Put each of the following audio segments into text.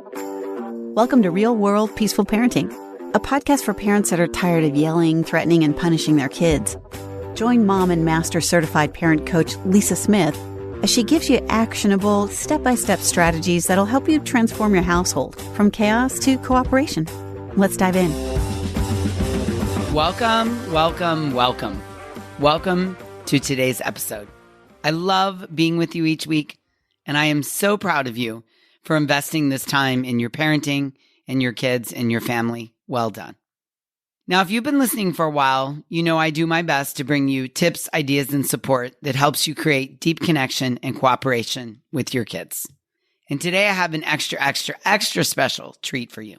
Welcome to Real World Peaceful Parenting, a podcast for parents that are tired of yelling, threatening, and punishing their kids. Join mom and master certified parent coach Lisa Smith as she gives you actionable, step-by-step strategies that'll help you transform your household from chaos to cooperation. Let's dive in. Welcome to today's episode. I love being with you each week, and I am so proud of you for investing this time in your parenting and your kids and your family. Well done. Now, if you've been listening for a while, you know I do my best to bring you tips, ideas, and support that helps you create deep connection and cooperation with your kids. And today I have an extra special treat for you.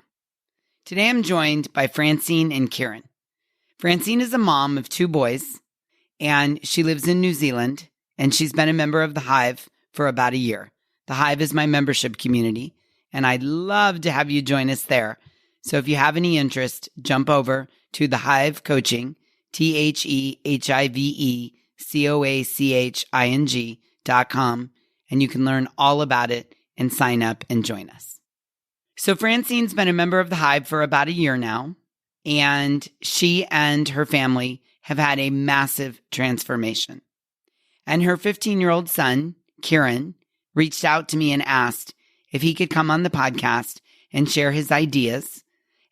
Today I'm joined by Francene and Kiran. Francene is a mom of 2 boys, and she lives in New Zealand, and she's been a member of the Hive for about a year. The Hive is my membership community, and I'd love to have you join us there. So if you have any interest, jump over to the Hive Coaching, TheHiveCoaching.com, and you can learn all about it and sign up and join us. So Francene's been a member of the Hive for about a year now, and she and her family have had a massive transformation. And her 15-year-old son, Kiran, reached out to me and asked if he could come on the podcast and share his ideas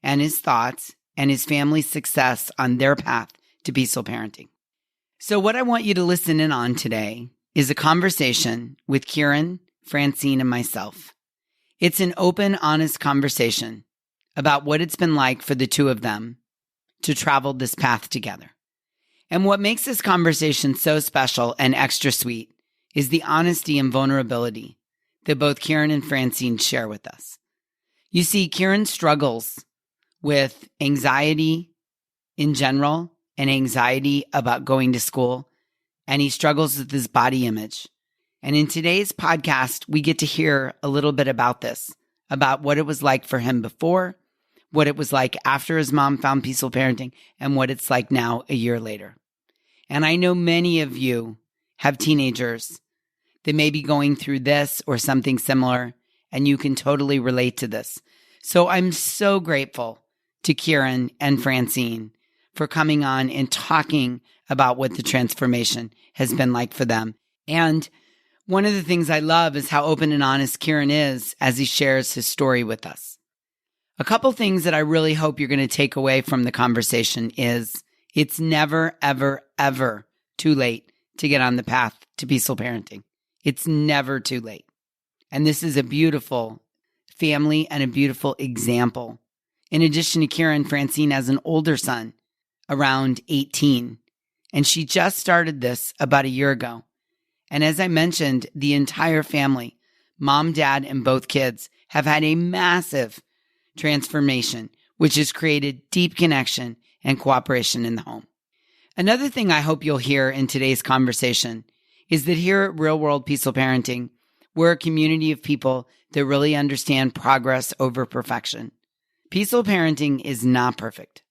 and his thoughts and his family's success on their path to peaceful parenting. So what I want you to listen in on today is a conversation with Kiran, Francene, and myself. It's an open, honest conversation about what it's been like for the 2 of them to travel this path together. And what makes this conversation so special and extra sweet is the honesty and vulnerability that both Kiran and Francene share with us. You see, Kiran struggles with anxiety in general and anxiety about going to school, and he struggles with his body image. And in today's podcast, we get to hear a little bit about this, about what it was like for him before, what it was like after his mom found peaceful parenting, and what it's like now a year later. And I know many of you have teenagers that may be going through this or something similar, and you can totally relate to this. So I'm so grateful to Kiran and Francene for coming on and talking about what the transformation has been like for them. And one of the things I love is how open and honest Kiran is as he shares his story with us. A couple things that I really hope you're going to take away from the conversation is it's never, ever, ever too late to get on the path to peaceful parenting. It's never too late. And this is a beautiful family and a beautiful example. In addition to Kiran, Francene has an older son, around 18, and she just started this about a year ago. And as I mentioned, the entire family, mom, dad, and both kids, have had a massive transformation, which has created deep connection and cooperation in the home. Another thing I hope you'll hear in today's conversation is that here at Real World Peaceful Parenting, we're a community of people that really understand progress over perfection. Peaceful parenting is not perfect.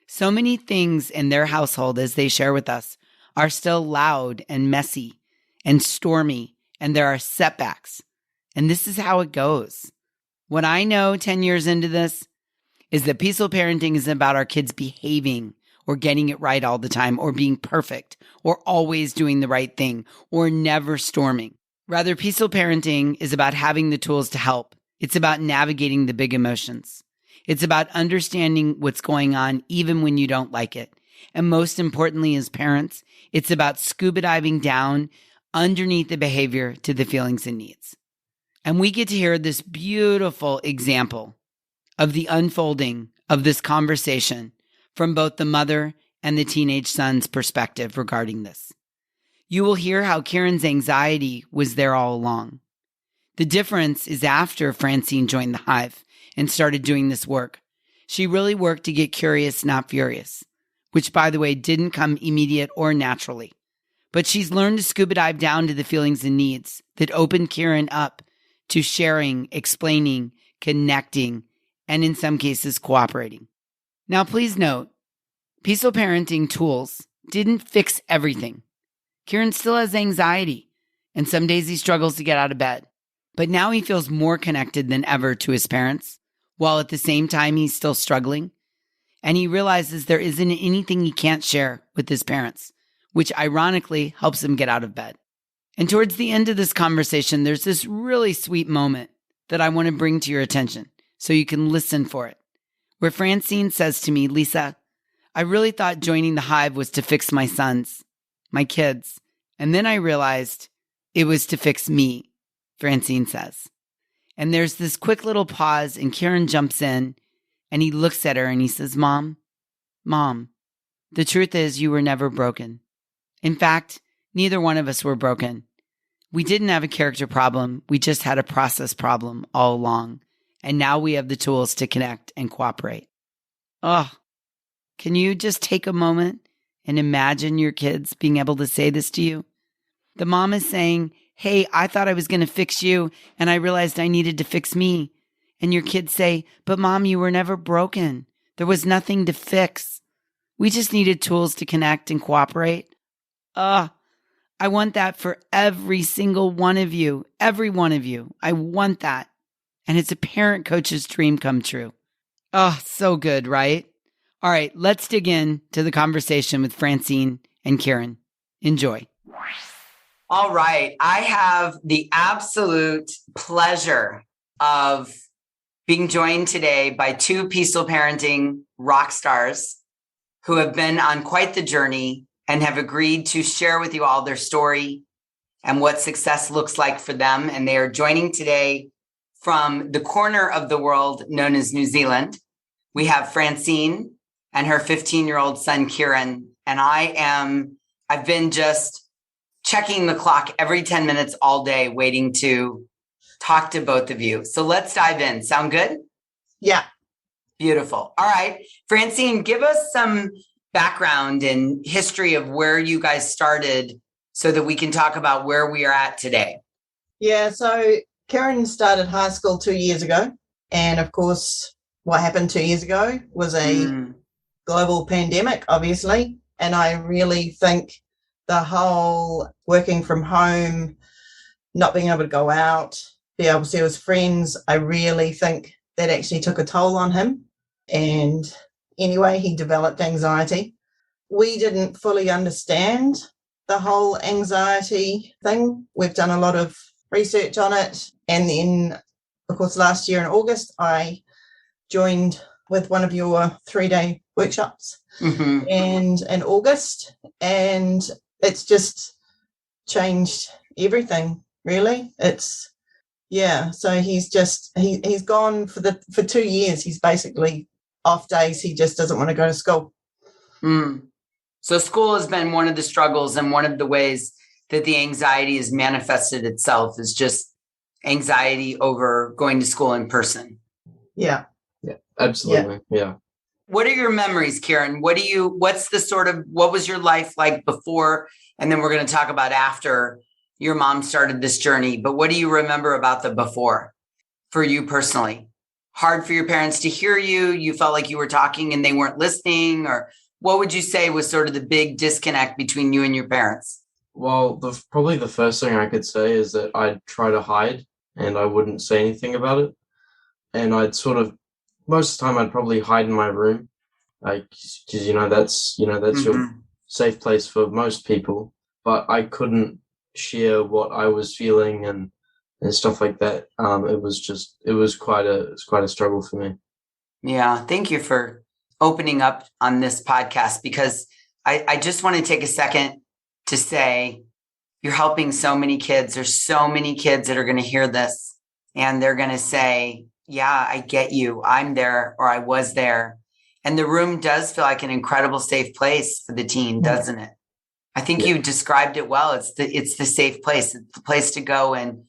So many things in their household, as they share with us, are still loud and messy and stormy, and there are setbacks. And this is how it goes. What I know 10 years into this is that peaceful parenting isn't about our kids behaving or getting it right all the time, or being perfect, or always doing the right thing, or never storming. Rather, peaceful parenting is about having the tools to help. It's about navigating the big emotions. It's about understanding what's going on even when you don't like it. And most importantly, as parents, it's about scuba diving down underneath the behavior to the feelings and needs. And we get to hear this beautiful example of the unfolding of this conversation from both the mother and the teenage son's perspective regarding this. You will hear how Kiran's anxiety was there all along. The difference is after Francene joined the Hive and started doing this work, she really worked to get curious, not furious, which, by the way, didn't come immediate or naturally. But she's learned to scuba dive down to the feelings and needs that opened Kiran up to sharing, explaining, connecting, and in some cases, cooperating. Now, please note, peaceful parenting tools didn't fix everything. Kiran still has anxiety, and some days he struggles to get out of bed. But now he feels more connected than ever to his parents, while at the same time he's still struggling. And he realizes there isn't anything he can't share with his parents, which ironically helps him get out of bed. And towards the end of this conversation, there's this really sweet moment that I want to bring to your attention so you can listen for it, where Francene says to me, Lisa, I really thought joining the Hive was to fix my sons, my kids. And then I realized it was to fix me, Francene says. And there's this quick little pause, and Kiran jumps in and he looks at her and he says, Mom, the truth is you were never broken. In fact, neither one of us were broken. We didn't have a character problem. We just had a process problem all along. And now we have the tools to connect and cooperate. Oh, can you just take a moment and imagine your kids being able to say this to you? The mom is saying, hey, I thought I was going to fix you, and I realized I needed to fix me. And your kids say, but Mom, you were never broken. There was nothing to fix. We just needed tools to connect and cooperate. I want that for every single one of you. Every one of you. I want that. And it's a parent coach's dream come true. Oh, so good, right? All right, let's dig in to the conversation with Francene and Kiran. Enjoy. All right. I have the absolute pleasure of being joined today by two peaceful parenting rock stars who have been on quite the journey and have agreed to share with you all their story and what success looks like for them. And they are joining today from the corner of the world known as New Zealand. We have Francene and her 15-year-old son, Kiran. And I've been just checking the clock every 10 minutes all day, waiting to talk to both of you. So let's dive in. Sound good? Yeah. Beautiful. All right. Francene, give us some background and history of where you guys started so that we can talk about where we are at today. Yeah. So Karen started high school 2 years ago. And of course, what happened 2 years ago was a global pandemic, obviously. And I really think the whole working from home, not being able to go out, be able to see his friends, I really think that actually took a toll on him. And anyway, he developed anxiety. We didn't fully understand the whole anxiety thing. We've done a lot of research on it. And then, of course, last year in August, I joined with one of your 3-day workshops and in August. And it's just changed everything, really. So he's gone for 2 years. He's basically off days. He just doesn't want to go to school. So school has been one of the struggles, and one of the ways that the anxiety has manifested itself is just anxiety over going to school in person. Yeah. Yeah, absolutely. Yeah. What are your memories, Kiran? what was your life like before? And then we're going to talk about after your mom started this journey. But what do you remember about the before for you personally? Hard for your parents to hear you? You felt like you were talking and they weren't listening? Or what would you say was sort of the big disconnect between you and your parents? Well, probably the first thing I could say is that I'd try to hide and I wouldn't say anything about it. And I'd most of the time I'd probably hide in my room, because that's your safe place for most people. But I couldn't share what I was feeling and stuff like that. It was quite a struggle for me. Yeah, thank you for opening up on this podcast, because I just want to take a second to say you're helping so many kids. There's so many kids that are going to hear this and they're going to say, yeah, I get you. I'm there, or I was there. And the room does feel like an incredible safe place for the teen, doesn't it? I think you described it well. It's the safe place. It's the place to go and,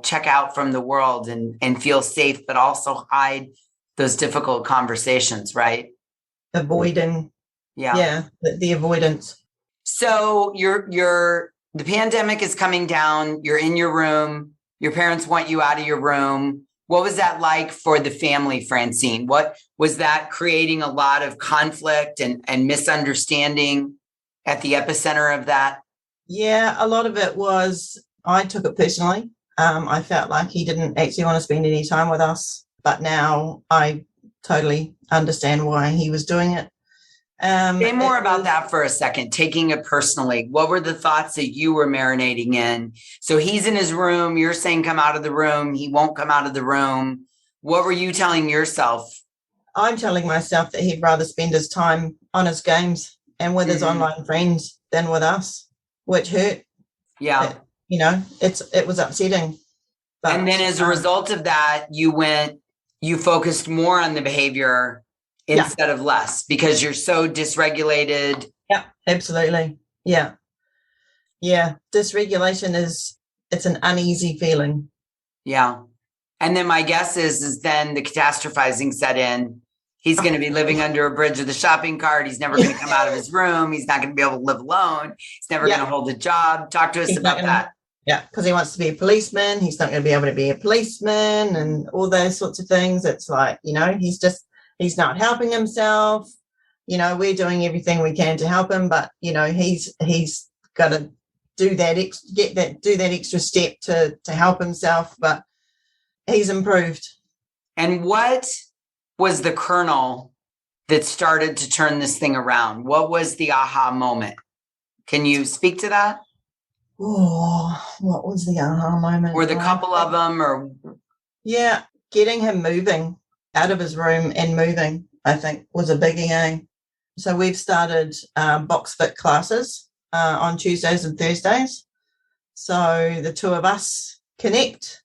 check out from the world and feel safe, but also hide those difficult conversations, right? Avoiding. Yeah. The avoidance. So the pandemic is coming down. You're in your room. Your parents want you out of your room. What was that like for the family, Francene? What was that creating a lot of conflict and misunderstanding at the epicenter of that? Yeah, a lot of it was, I took it personally. I felt like he didn't actually want to spend any time with us, but now I totally understand why he was doing it. Say more about that for a second, taking it personally. What were the thoughts that you were marinating in? So he's in his room. You're saying come out of the room. He won't come out of the room. What were you telling yourself? I'm telling myself that he'd rather spend his time on his games and with his online friends than with us, which hurt. Yeah. It was upsetting. But, and then as a result of that, you focused more on the behavior instead of less because you're so dysregulated. Yeah, absolutely. Yeah. Yeah. Dysregulation it's an uneasy feeling. Yeah. And then my guess is then the catastrophizing set in. He's going to be living under a bridge with a shopping cart. He's never going to come out of his room. He's not going to be able to live alone. He's never going to hold a job. Talk to us about that. Yeah, because he wants to be a policeman. He's not going to be able to be a policeman and all those sorts of things. It's like, he's not helping himself. We're doing everything we can to help him, but, he's got to do that extra step to help himself, but he's improved. And what was the kernel that started to turn this thing around? What was the aha moment? Can you speak to that? Oh, what was the aha moment? Were the couple of them or? Yeah, getting him moving out of his room and moving, I think, was a biggie, eh? So we've started box fit classes on Tuesdays and Thursdays. So the two of us connect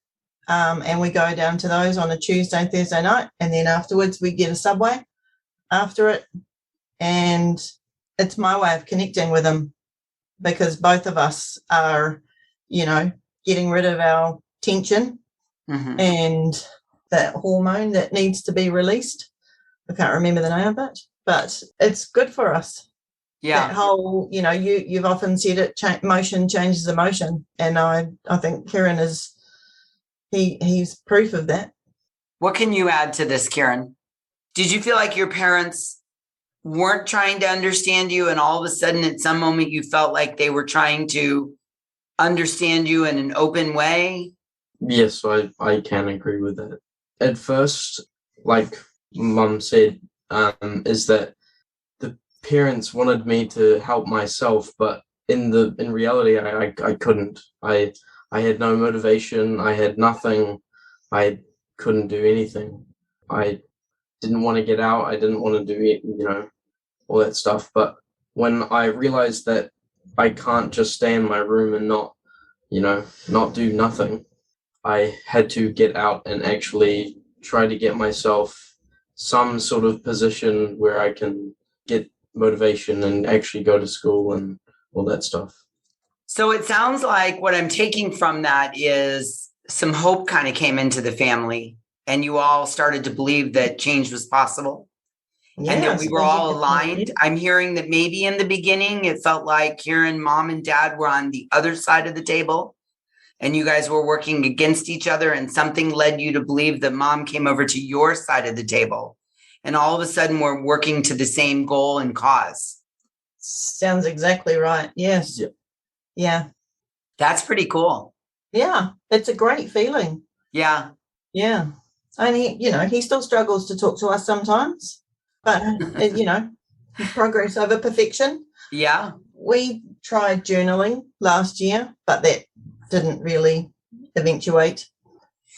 and we go down to those on a Tuesday and Thursday night. And then afterwards we get a Subway after it. And it's my way of connecting with him because both of us are, getting rid of our tension and that hormone that needs to be released. I can't remember the name of it, but it's good for us. Yeah. That whole, you've often said it, motion changes emotion. And I think Kiran he's proof of that. What can you add to this, Kiran? Did you feel like your parents weren't trying to understand you and all of a sudden at some moment you felt like they were trying to understand you in an open way? Yes, I can agree with that. At first, like Mum said, is that the parents wanted me to help myself, but in reality, I couldn't. I had no motivation. I had nothing. I couldn't do anything. I didn't want to get out. I didn't want to do it, all that stuff. But when I realized that I can't just stay in my room and not do nothing, I had to get out and actually try to get myself some sort of position where I can get motivation and actually go to school and all that stuff. So it sounds like what I'm taking from that is some hope kind of came into the family and you all started to believe that change was possible. Yeah, and that we were all aligned. I'm hearing that maybe in the beginning, it felt like Kiran, Mom and Dad were on the other side of the table and you guys were working against each other and something led you to believe that Mom came over to your side of the table. And all of a sudden we're working to the same goal and cause. Sounds exactly right. Yes. Yeah. That's pretty cool. Yeah. It's a great feeling. Yeah. Yeah. And he still struggles to talk to us sometimes, but progress over perfection. Yeah. We tried journaling last year, but that didn't really eventuate.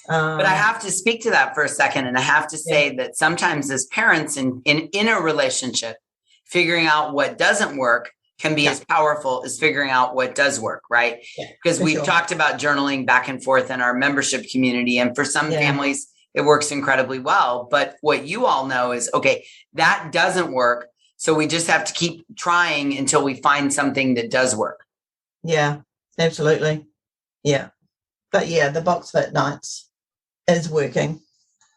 But I have to speak to that for a second. And I have to say that sometimes as parents in a relationship, figuring out what doesn't work can be as powerful as figuring out what does work, right? Because we've talked about journaling back and forth in our membership community. And for some families, it works incredibly well. But what you all know is, okay, that doesn't work. So we just have to keep trying until we find something that does work. Yeah, absolutely. Yeah. But the box fit nights is working.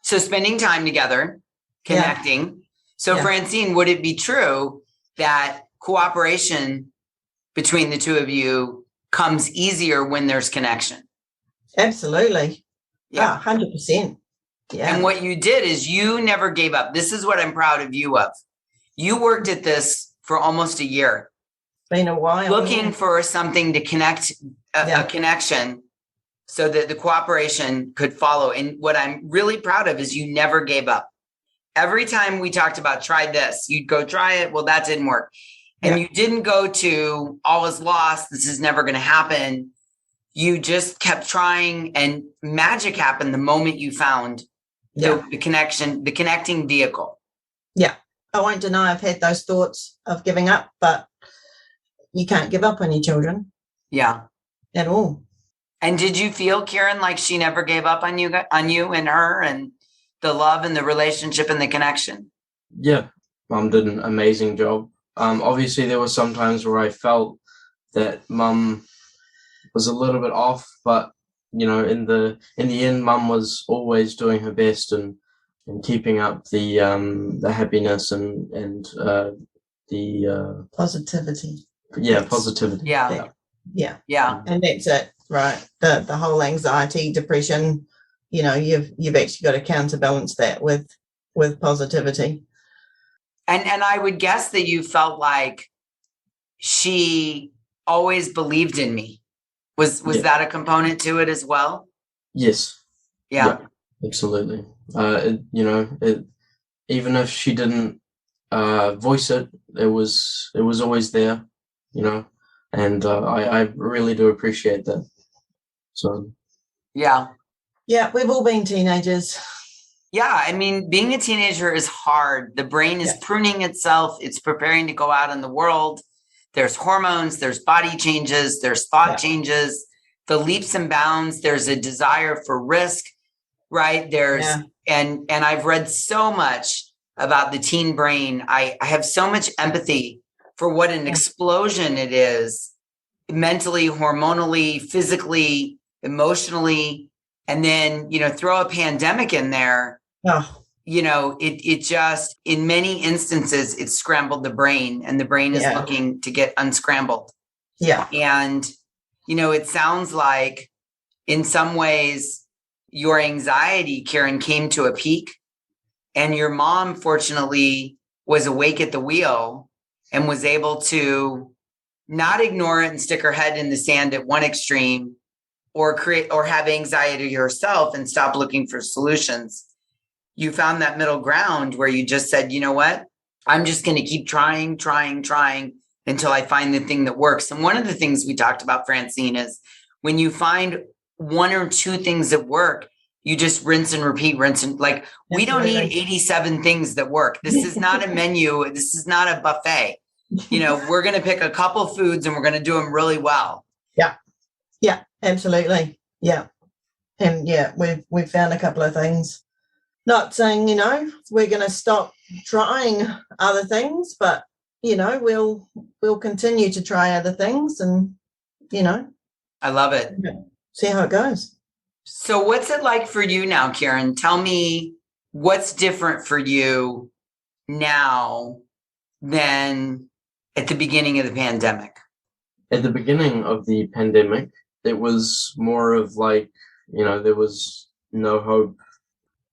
So spending time together, connecting. Yeah. So Francene, would it be true that cooperation between the two of you comes easier when there's connection? Absolutely. Yeah, 100%. Yeah. And what you did is you never gave up. This is what I'm proud of you of. You worked at this for almost a year. Been a while. Looking for something to connect, a connection so that the cooperation could follow. And what I'm really proud of is you never gave up. Every time we talked about try this, you'd go try it. Well, that didn't work. And you didn't go to all is lost. This is never going to happen. You just kept trying, and magic happened the moment you found the connection, the connecting vehicle. Yeah. I won't deny I've had those thoughts of giving up, but you can't give up on your children. Yeah. At all. And did you feel, Kiran, like she never gave up on you and her and the love and the relationship and the connection? Yeah. Mum did an amazing job. Obviously there were some times where I felt that Mum was a little bit off, but you know, in the end, Mum was always doing her best and keeping up the happiness and the positivity. Yeah, positivity. Yeah. And that's it, right? The whole anxiety, depression, you know, you've actually got to counterbalance that with positivity. And I would guess that you felt like she always believed in me. Was that a component to it as well? Yes. Yeah. Absolutely. Even if she didn't voice it, it was always there, you know, and I really do appreciate that. So. Yeah. Yeah, we've all been teenagers. Yeah, I mean, being a teenager is hard. The brain is pruning itself. It's preparing to go out in the world. There's hormones, there's body changes, there's thought changes, the leaps and bounds. There's a desire for risk, right? And I've read so much about the teen brain. I have so much empathy for what an explosion it is, mentally, hormonally, physically, emotionally. And then, you know, throw a pandemic in there. You know, it just, in many instances, it scrambled the brain, and the brain is looking to get unscrambled. Yeah. And, you know, it sounds like in some ways your anxiety, Kiran, came to a peak, and your mom, fortunately, was awake at the wheel and was able to not ignore it and stick her head in the sand at one extreme, or have anxiety yourself and stop looking for solutions. You found that middle ground where you just said, you know what, I'm just going to keep trying until I find the thing that works. And one of the things we talked about, Francene, is when you find one or two things that work, you just rinse and repeat, like, we don't need 87 things that work. This is not a menu. This is not a buffet. You know, we're going to pick a couple foods and we're going to do them really well. Yeah. Yeah, absolutely. Yeah. And yeah, we've found a couple of things. Not saying, you know, we're going to stop trying other things, but, you know, we'll continue to try other things and, you know. I love it. See how it goes. So what's it like for you now, Kiran? Tell me what's different for you now than at the beginning of the pandemic. At the beginning of the pandemic, it was more of like, you know, there was no hope.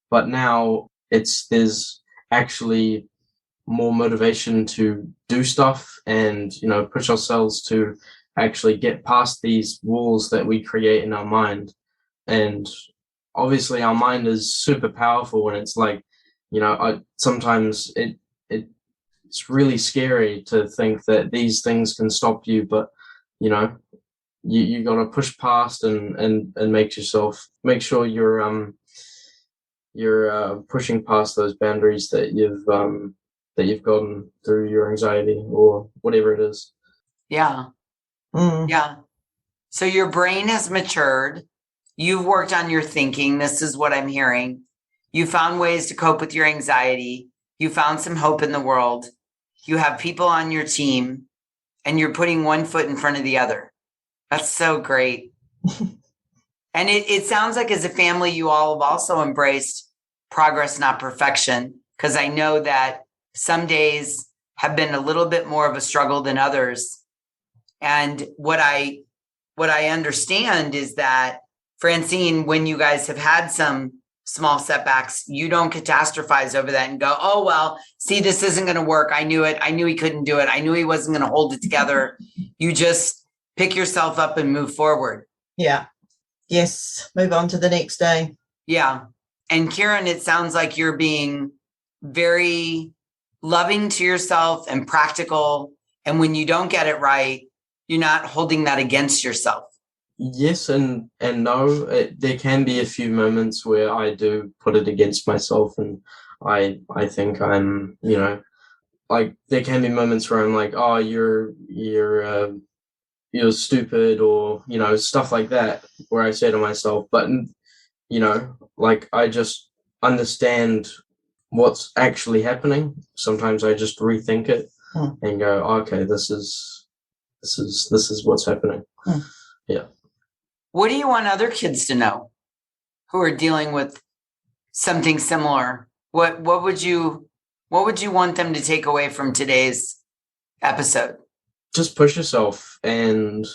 But now there's actually more motivation to do stuff and, you know, push ourselves to actually get past these walls that we create in our mind. And obviously our mind is super powerful, and it's like, you know, sometimes it's really scary to think that these things can stop you, but, you know, you got to push past and make sure you're pushing past those boundaries that you've gotten through your anxiety or whatever it is. Yeah. Yeah. So your brain has matured. You've worked on your thinking. This is what I'm hearing. You found ways to cope with your anxiety. You found some hope in the world. You have people on your team, and you're putting one foot in front of the other. That's so great. And it sounds like as a family, you all have also embraced progress, not perfection, because I know that some days have been a little bit more of a struggle than others. And what I understand is that, Francene, when you guys have had some small setbacks, you don't catastrophize over that and go, oh, well, see, this isn't going to work. I knew it. I knew he couldn't do it. I knew he wasn't going to hold it together. You just pick yourself up and move forward. Yeah. Yes, move on to the next day. Yeah. And Kiran, it sounds like you're being very loving to yourself and practical. And when you don't get it right, you're not holding that against yourself. Yes and no. There can be a few moments where I do put it against myself, and I think I'm, like there can be moments where I'm like, oh, you're stupid, or stuff like that, where I say to myself. But like I just understand what's actually happening. Sometimes I just rethink it and go, okay, this is what's happening. Yeah. What do you want other kids to know who are dealing with something similar? What would you want them to take away from today's episode? Just push yourself and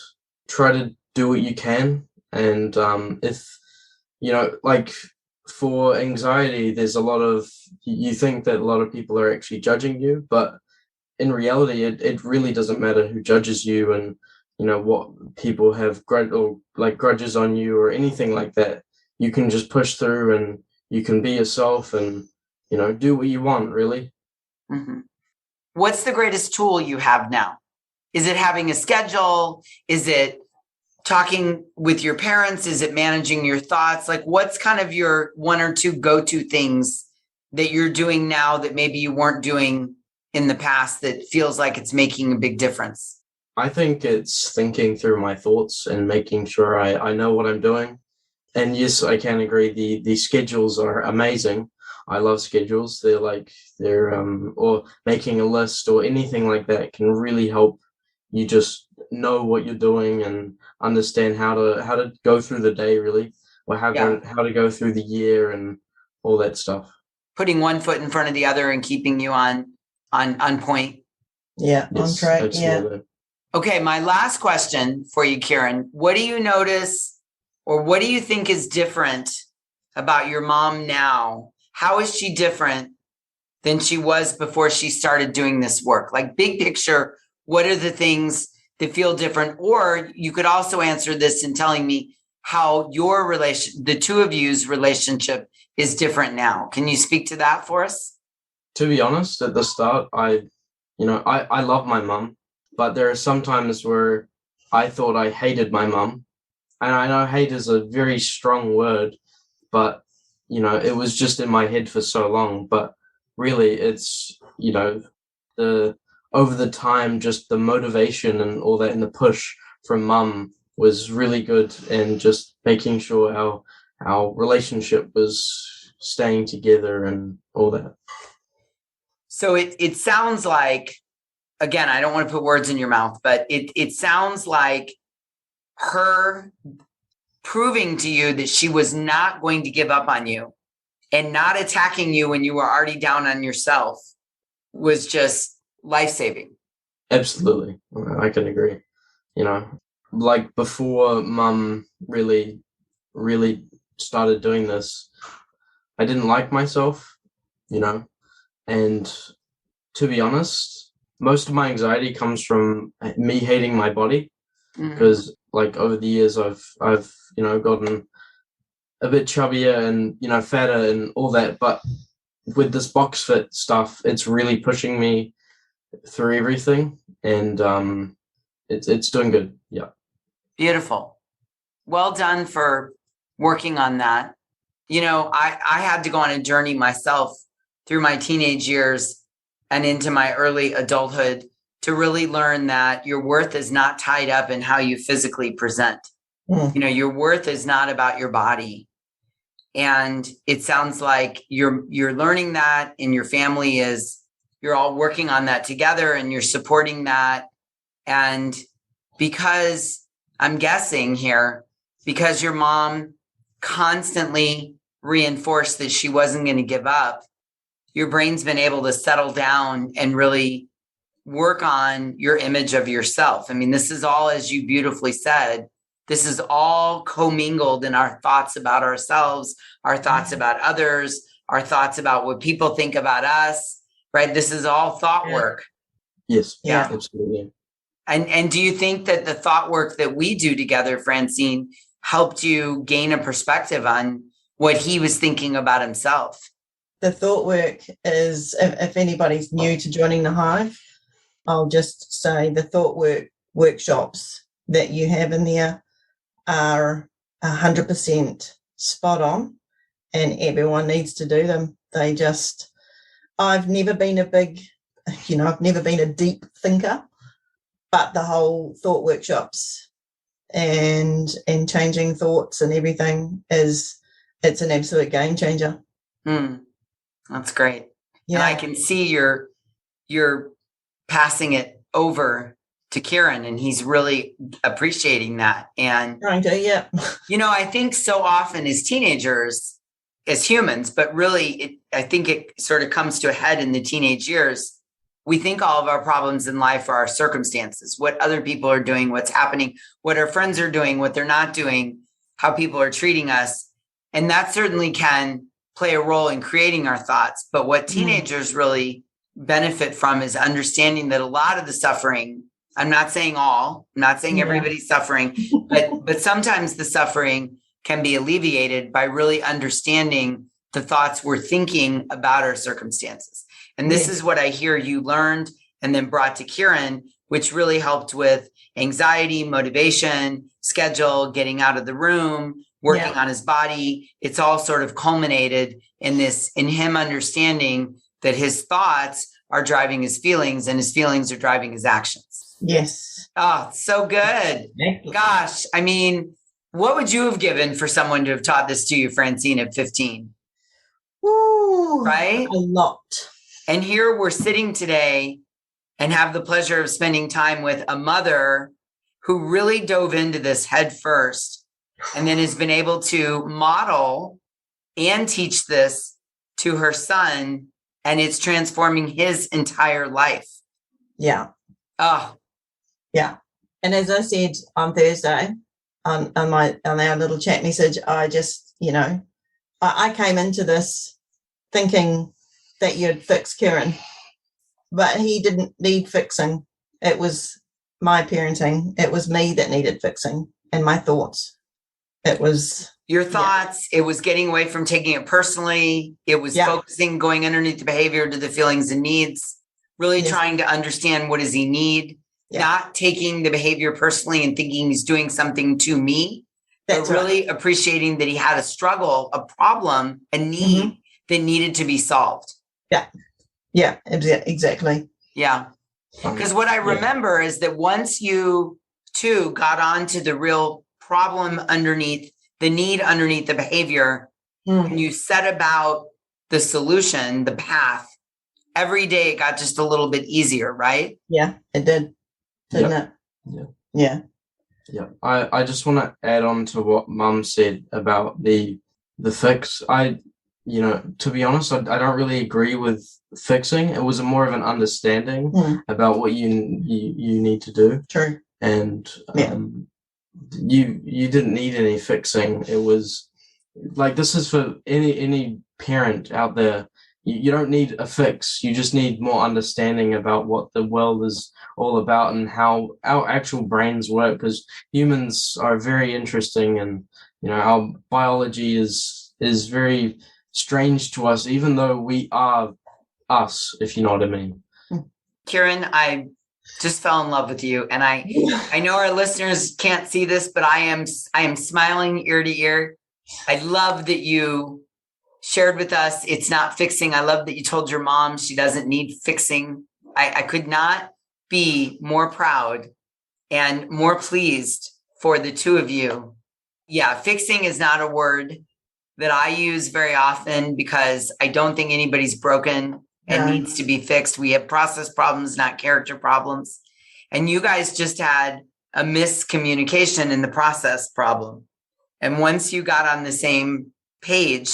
try to do what you can. And if like for anxiety, there's you think that a lot of people are actually judging you, but in reality, it really doesn't matter who judges you, and what people have grudges on you or anything like that. You can just push through, and you can be yourself, and do what you want, really. Mm-hmm. What's the greatest tool you have now? Is it having a schedule? Is it talking with your parents? Is it managing your thoughts? Like, what's kind of your one or two go-to things that you're doing now that maybe you weren't doing in the past that feels like it's making a big difference? I think it's thinking through my thoughts and making sure I know what I'm doing. And yes, I can agree. The schedules are amazing. I love schedules. They're or making a list or anything like that can really help you just know what you're doing and understand how to go through the day, really, or how to go through the year and all that stuff. Putting one foot in front of the other and keeping you on point. Yeah, yes, on track. Absolutely. Yeah. Okay, my last question for you, Kiran. What do you notice, or what do you think is different about your mom now? How is she different than she was before she started doing this work? Like, big picture, what are the things that feel different? Or you could also answer this in telling me how the two of you's relationship is different now. Can you speak to that for us? To be honest, at the start, I love my mom, but there are some times where I thought I hated my mom. And I know hate is a very strong word, but, it was just in my head for so long. But really, it's, over the time, just the motivation and all that and the push from mum was really good, and just making sure our relationship was staying together and all that. So it sounds like, again, I don't want to put words in your mouth, but it sounds like her proving to you that she was not going to give up on you and not attacking you when you were already down on yourself was just life-saving. Absolutely. I can agree. Like before mum really, really started doing this, I didn't like myself, and to be honest, most of my anxiety comes from me hating my body, because like over the years I've gotten a bit chubbier and fatter and all that, but with this box fit stuff, it's really pushing me through everything, and it's doing good. Yeah. Beautiful. Well done for working on that. I had to go on a journey myself through my teenage years and into my early adulthood to really learn that your worth is not tied up in how you physically present. Your worth is not about your body. And it sounds like you're learning that, and your family you're all working on that together, and you're supporting that. And because I'm guessing here, because your mom constantly reinforced that she wasn't going to give up, your brain's been able to settle down and really work on your image of yourself. I mean, this is all, as you beautifully said, this is all commingled in our thoughts about ourselves, our thoughts about others, our thoughts about what people think about us, right? This is all thought work. Yes. Yeah, absolutely. And do you think that the thought work that we do together, Francene, helped you gain a perspective on what he was thinking about himself? The thought work is, if anybody's new to joining the Hive, I'll just say the thought workshops that you have in there are 100% spot on, and everyone needs to do them. I've never been I've never been a deep thinker, but the whole thought workshops and changing thoughts and everything it's an absolute game changer. That's great. Yeah. And I can see you're passing it over to Kiran, and he's really appreciating that. And trying to, yeah. I think so often as teenagers, as humans, but really I think it sort of comes to a head in the teenage years. We think all of our problems in life are our circumstances, what other people are doing, what's happening, what our friends are doing, what they're not doing, how people are treating us. And that certainly can play a role in creating our thoughts. But what teenagers really benefit from is understanding that a lot of the suffering, I'm not saying all, I'm not saying everybody's suffering, but sometimes the suffering can be alleviated by really understanding the thoughts we're thinking about our circumstances. And this is what I hear you learned and then brought to Kiran, which really helped with anxiety, motivation, schedule, getting out of the room, working on his body. It's all sort of culminated in him understanding that his thoughts are driving his feelings and his feelings are driving his actions. Yes. Oh, so good. Gosh, I mean, what would you have given for someone to have taught this to you, Francene, at 15? Ooh, right? A lot. And here we're sitting today and have the pleasure of spending time with a mother who really dove into this head first and then has been able to model and teach this to her son, and it's transforming his entire life. Yeah. Oh. Yeah. And as I said on Thursday on our little chat message, I just, I came into this thinking that you'd fix Kiran, but he didn't need fixing. It was my parenting. It was me that needed fixing, and my thoughts. It was your thoughts. It was getting away from taking it personally. It was focusing, going underneath the behavior to the feelings and needs, really trying to understand what does he need, not taking the behavior personally and thinking he's doing something to me, but really appreciating that he had a struggle, a problem, a need that needed to be solved. Yeah, exactly. Yeah. Because what I remember is that once you two got onto the real problem underneath, the need underneath the behavior, and you set about the solution, the path, every day it got just a little bit easier, right? Yeah, it did. Didn't it? Yeah. I just want to add on to what Mum said about the fix. To be honest, I don't really agree with fixing. It was more of an understanding about what you need to do. True. And you didn't need any fixing. It was like, this is for any parent out there. You don't need a fix. You just need more understanding about what the world is all about and how our actual brains work, because humans are very interesting, and our biology is very strange to us, even though we are us, if you know what I mean. Kiran, I just fell in love with you, and I know our listeners can't see this, but I am smiling ear to ear. I love that you shared with us it's not fixing. I love that you told your mom she doesn't need fixing. I could not be more proud and more pleased for the two of you. Yeah, fixing is not a word that I use very often, because I don't think anybody's broken and needs to be fixed. We have process problems, not character problems. And you guys just had a miscommunication in the process problem. And once you got on the same page,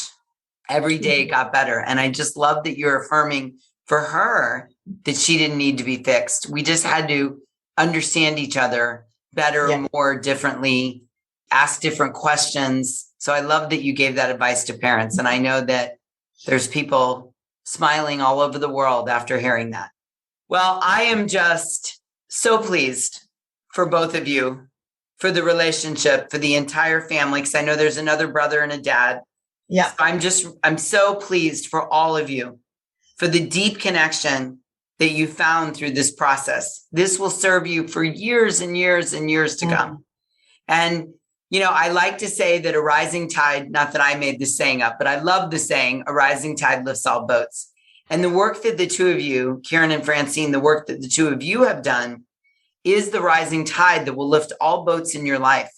every day it got better. And I just love that you're affirming for her that she didn't need to be fixed. We just had to understand each other better, more differently, ask different questions. So I love that you gave that advice to parents. And I know that there's people smiling all over the world after hearing that. Well, I am just so pleased for both of you for the relationship, for the entire family, because I know there's another brother and a dad. Yeah. So I'm so pleased for all of you, for the deep connection that you found through this process. This will serve you for years and years and years to come. And, I like to say that a rising tide, not that I made this saying up, but I love the saying, a rising tide lifts all boats. And the work that the two of you, Kiran and Francene, the work that the two of you have done is the rising tide that will lift all boats in your life.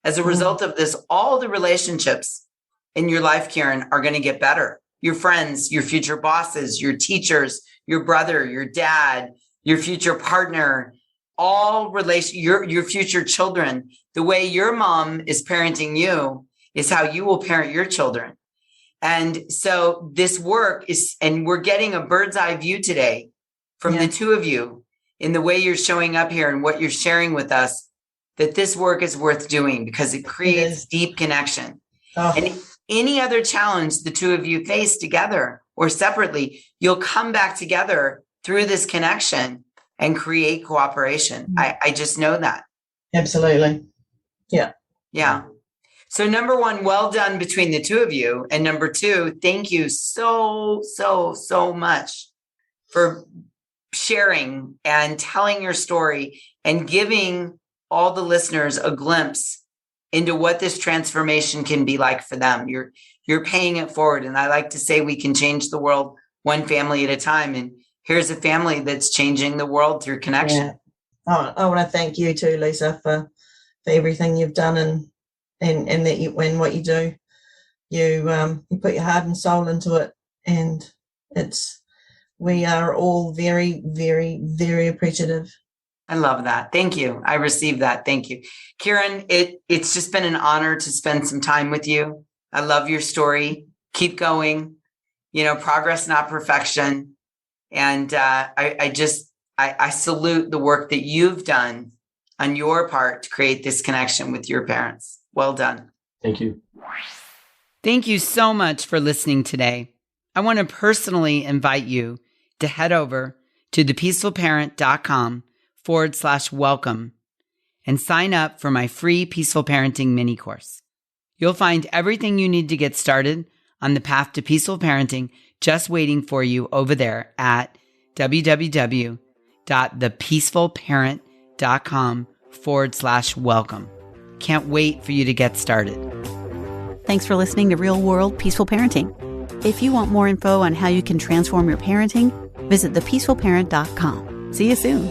As a result of this, all the relationships in your life, Kiran, are going to get better. Your friends, your future bosses, your teachers, your brother, your dad, your future partner, your future children. The way your mom is parenting you is how you will parent your children. And so this work is, and we're getting a bird's eye view today from the two of you in the way you're showing up here and what you're sharing with us, that this work is worth doing because it creates deep connection. And any other challenge the two of you face together or separately, you'll come back together through this connection and create cooperation. I just know that. Absolutely. Yeah. Yeah. So number one, well done between the two of you. And number two, thank you so much for sharing and telling your story and giving all the listeners a glimpse into what this transformation can be like for them. You're paying it forward. And I like to say we can change the world one family at a time. And here's a family that's changing the world through connection. Yeah. I want to thank you too, Lisa, for everything you've done and that when what you do, you put your heart and soul into it. And we are all very, very, very appreciative. I love that. Thank you. I received that. Thank you. Kiran, it's just been an honor to spend some time with you. I love your story. Keep going. Progress, not perfection. And I salute the work that you've done on your part to create this connection with your parents. Well done. Thank you. Thank you so much for listening today. I want to personally invite you to head over to thepeacefulparent.com/welcome and sign up for my free Peaceful Parenting mini course. You'll find everything you need to get started on the path to peaceful parenting just waiting for you over there at www.thepeacefulparent.com/welcome. Can't wait for you to get started. Thanks for listening to Real World Peaceful Parenting. If you want more info on how you can transform your parenting, visit thepeacefulparent.com. See you soon.